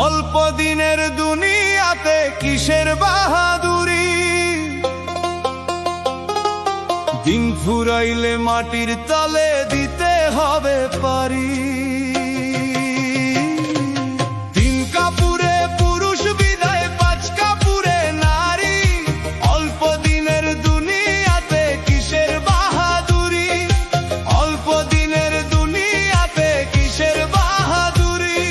অল্প দিনের দুনিয়াতে কিসের বাহাদুরি, দিন ফুরাইলে মাটির তলে দিতে হবে পারি। তিন কাপুরে পুরুষ বিদায়, পাঁচ কাপুরে নারী। অল্প দিনের দুনিয়াতে কিসের বাহাদুরি, অল্প দিনের দুনিয়াতে কিসের বাহাদুরি।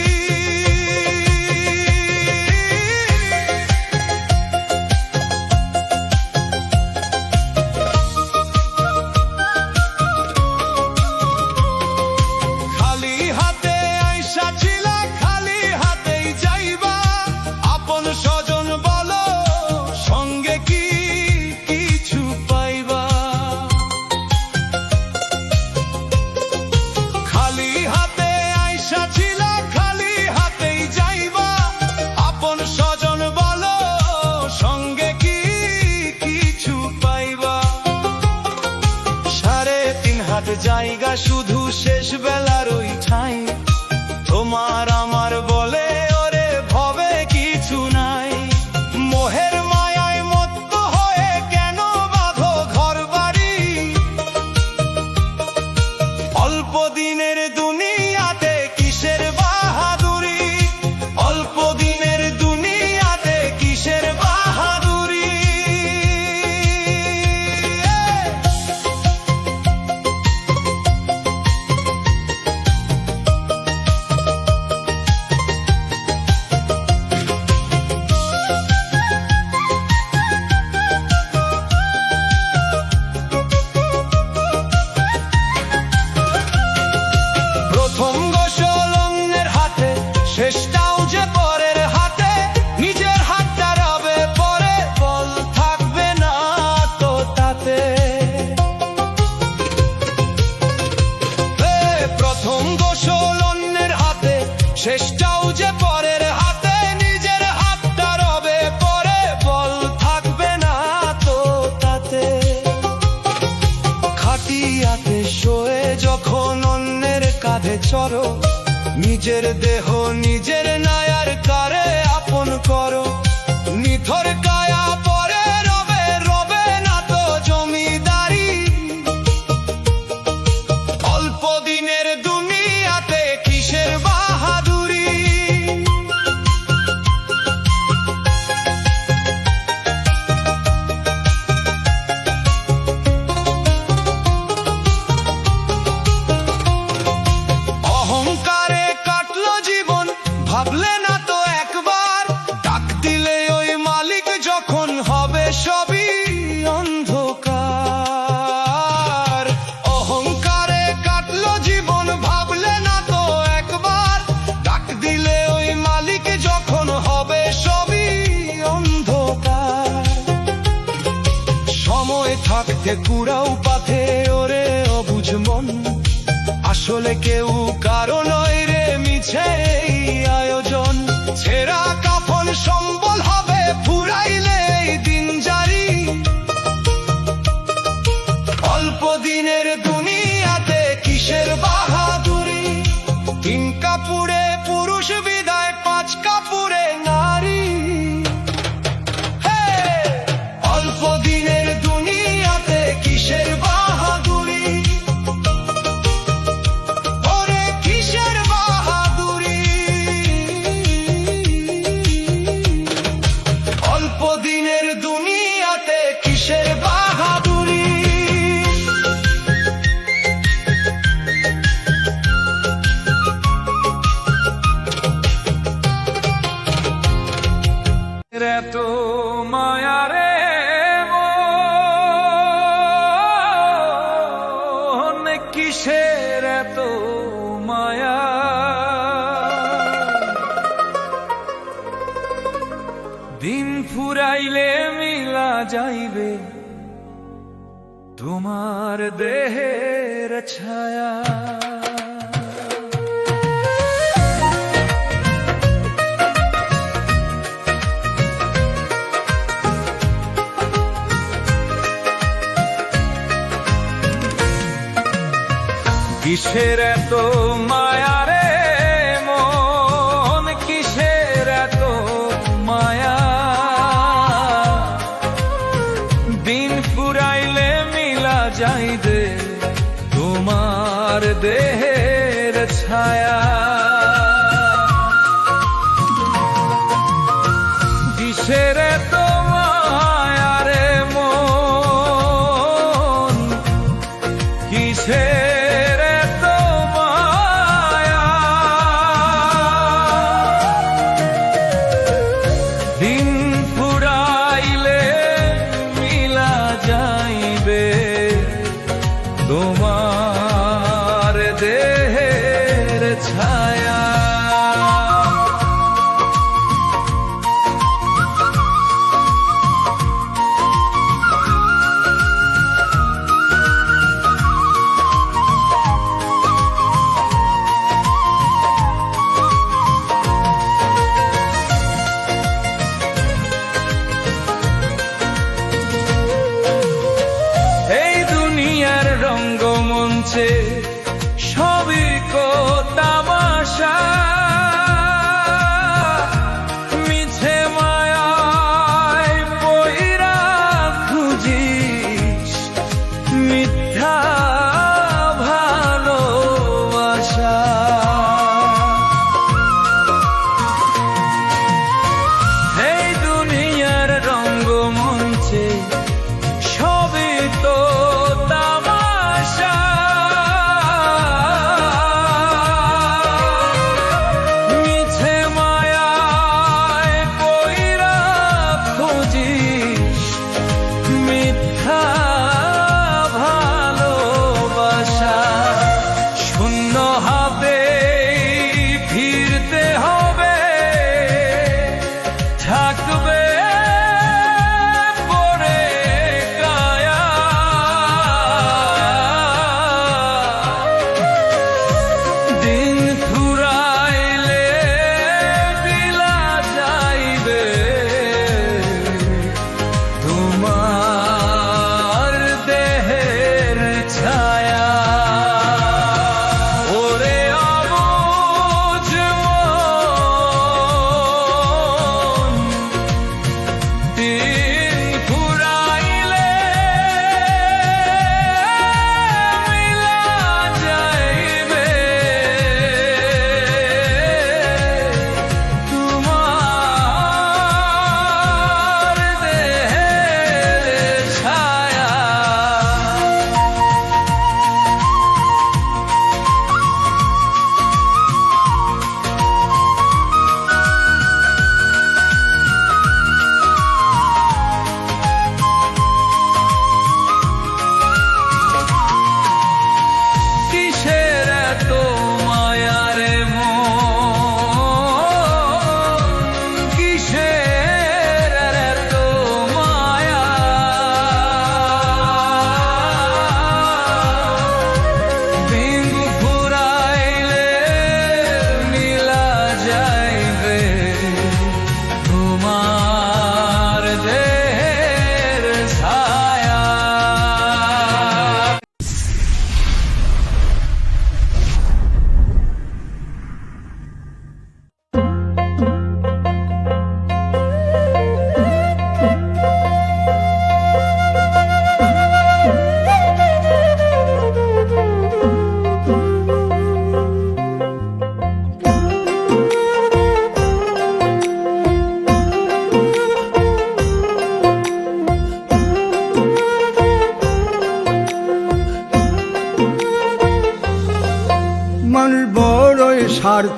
খালি হাতে আইসা ছিলা, খালি হাতেই যাইবা। আপন স্বজন বলো, সঙ্গে কি কিছু পাইবা? খালি হাতে আইসা ছিলা, খালি হাতেই যাইবা। আপন স্বজন বলো, সঙ্গে কি কিছু পাইবা? 3.5 হাত জায়গা শুধু শেষ বেলার ওই ঠাই। তোমার আমার বলে ওরে ভবে কিছু নাই। মোহের মায়ায় মত্ত হয়ে কেন বাঁধো ঘর বাড়ি? অল্প দিনের দুনিয়াতে কিসের বাহাদুরি, অল্প দিনের দুনিয়াতে কিসের বাহাদুরি। প্রথম গোসল অন্যের হাতে, শেষটাও যে পরের হাতে। নিজের হাতটা রবে পরে, বল থাকবে না তো তাতে। প্রথম গোসল অন্যের হাতে, শেষটাও যে পরের হাতে। নিজের হাতটা রবে পরে, বল থাকবে না তো তাতে। খাটিয়াতে শোয়ে যখন অন্যের কাঁধে চড়ো, নিজের দেহ নিজের নায়ার কারে আপন করো। নিথর কায়া পরে রবে, রবে না তো জমিদারি। অল্প দিনের দুনিয়াতে কিসের বাহাদুরি। অহংকারে কাটলো জীবন, ভাবলে না তো একবার। ডাক দিলে ওই মালিক যখন হবে সবই অন্ধকার। অহংকারে কাটলো জীবন, ভাবলে না তো একবার। ডাক দিলে ওই মালিক যখন হবে সবই অন্ধকার। সময় থাকতে কুড়াও পাথে ওরে অবুঝ মন। আসলে কেউ কারো নয় রে মিছে এই আয়োজন। ছেঁড়া কাফন সম্বল হবে ফুরাইলে এই দিন জারি। অল্প দিনের দুনিয়াতে কিসের বাহাদুরি, তিন কাপুরে পুরুষ বিদায়, পাঁচ কাপুরে নারী। অল্প দিনের দুনিয়াতে কিসের বাহাদুরি, ওরে কিসের বাহাদুরি। অল্প দিনের দুনিয়াতে কিসের বাহাদুরি। এত মায়া রে মন, কিসের এত মায়া? দিন ফুরাইলে মিলা যাইবে তোমার দেহের ছায়া। কিসের এত মায়া রে মন, কিসের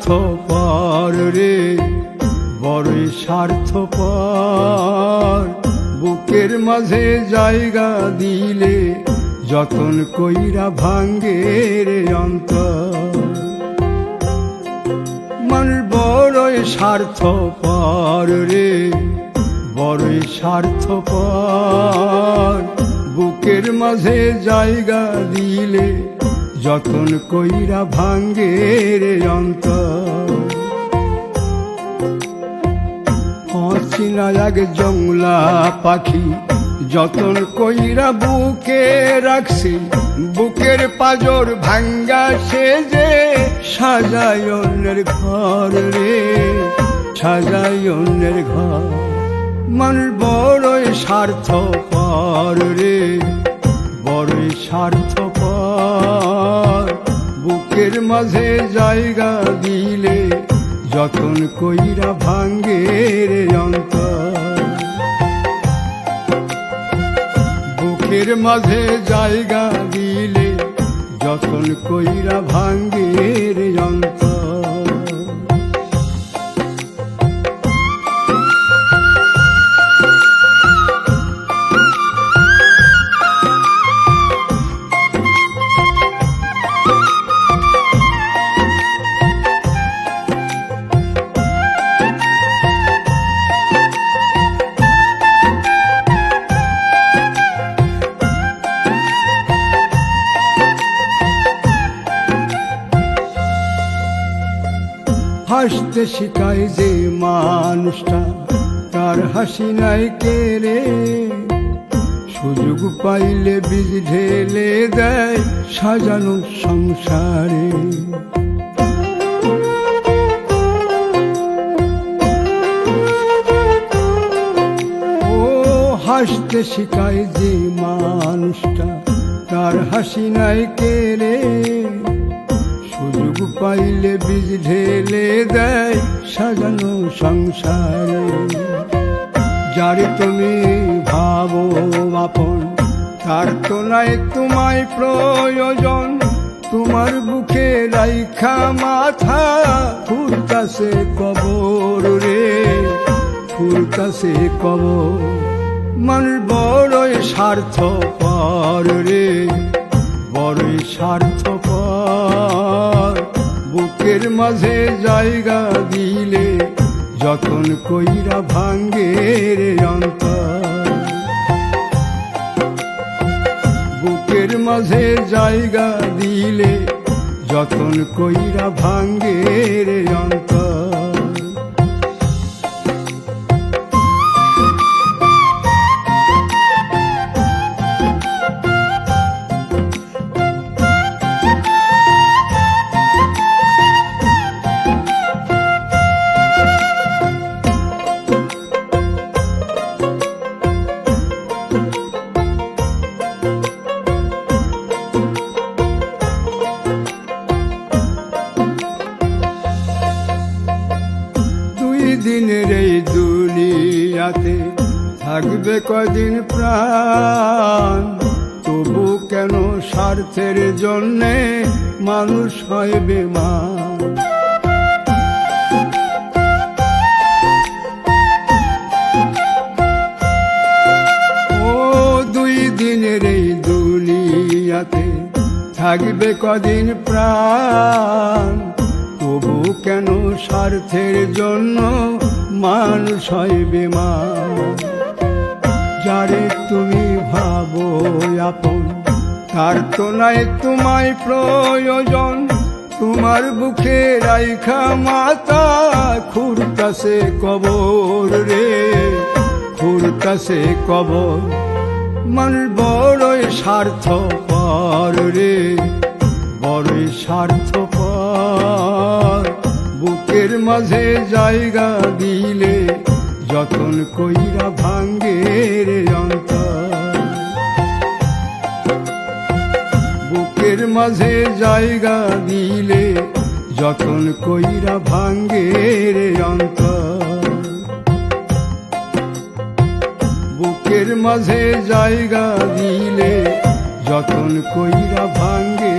স্বার্থপর রে, বড়ই স্বার্থপর। বুকের মাঝে জায়গা দিলে যতন কইরা ভাঙ্গে রে অন্তর। মানুষ বড়ই স্বার্থপর রে, বড়ই স্বার্থপর। বুকের মাঝে জায়গা দিলে যতন কইরা ভাঙ্গে রে অন্তর। অচিনা এক জংলা পাখি যতন কইরা বুকে রাখছি, বুকের পাজর ভাঙ্গা সে যে সাজায় অন্যের ঘর রে, সাজায় অন্যের ঘর। মানুষ বড়ই স্বার্থপর রে, বড়ই স্বার্থপর। বুকের মাঝে জায়গা দিলে যতন কইরা ভাঙ্গে রে অন্তর। বুকের মাঝে জায়গা দিলে যতন কইরা ভাঙ্গে রে অন্তর। হাসতে শিখায় যে মানুষটা, তার হাসি নাই কেড়ে। সুযোগ পাইলে বীজ ঢেলে দেয় সাজানো সংসারে। ও হাসতে শিখায় যে মানুষটা, তার হাসি নাই কেড়ে। সুযোগ পাইলে বীজ ঢেলে দেয় সাজানো সংসারে। যারে তুমি ভাবো আপন, তার তো নাই তোমায় প্রয়োজন। তোমার বুকে রাইখা মাথা ফুরতাছে কবর রে, ফুরতাছে কবর। মানুষ বড়ই স্বার্থপর রে, বড়ই স্বার্থপর। বুকের মাঝে জায়গা দিলে যতন কইরা ভাঙ্গে রে অন্তর। বুকের মাঝে জায়গা দিলে যতন কইরা ভাঙ্গে রে অন্তর। দিনের এই দুনিয়াতে থাকবে কদিন প্রাণ, তবু কেন স্বার্থের জন্যে মানুষ হয় বেমান। ও দুই দিনের এই দুনিয়াতে থাকবে কদিন প্রাণ, তবু কেন স্বার্থের জন্য মানুষ হয় বেমান। যারে তুমি ভাবো আপন, তার তো নাই তোমায় প্রয়োজন। তোমার বুকে রাইখা মাথা খুরতাছে কবর রে, খুরতাছে কবর। মানুষ বড়ই স্বার্থপর রে, বড়ই স্বার্থপর। বুকের মাঝে জায়গা দিলে যতন কইরা ভাঙ্গে রে অন্তর। বুকের মাঝে জায়গা দিলে যতন কইরা ভাঙ্গে রে অন্তর। বুকের মাঝে জায়গা দিলে যতন কইরা ভাঙ্গে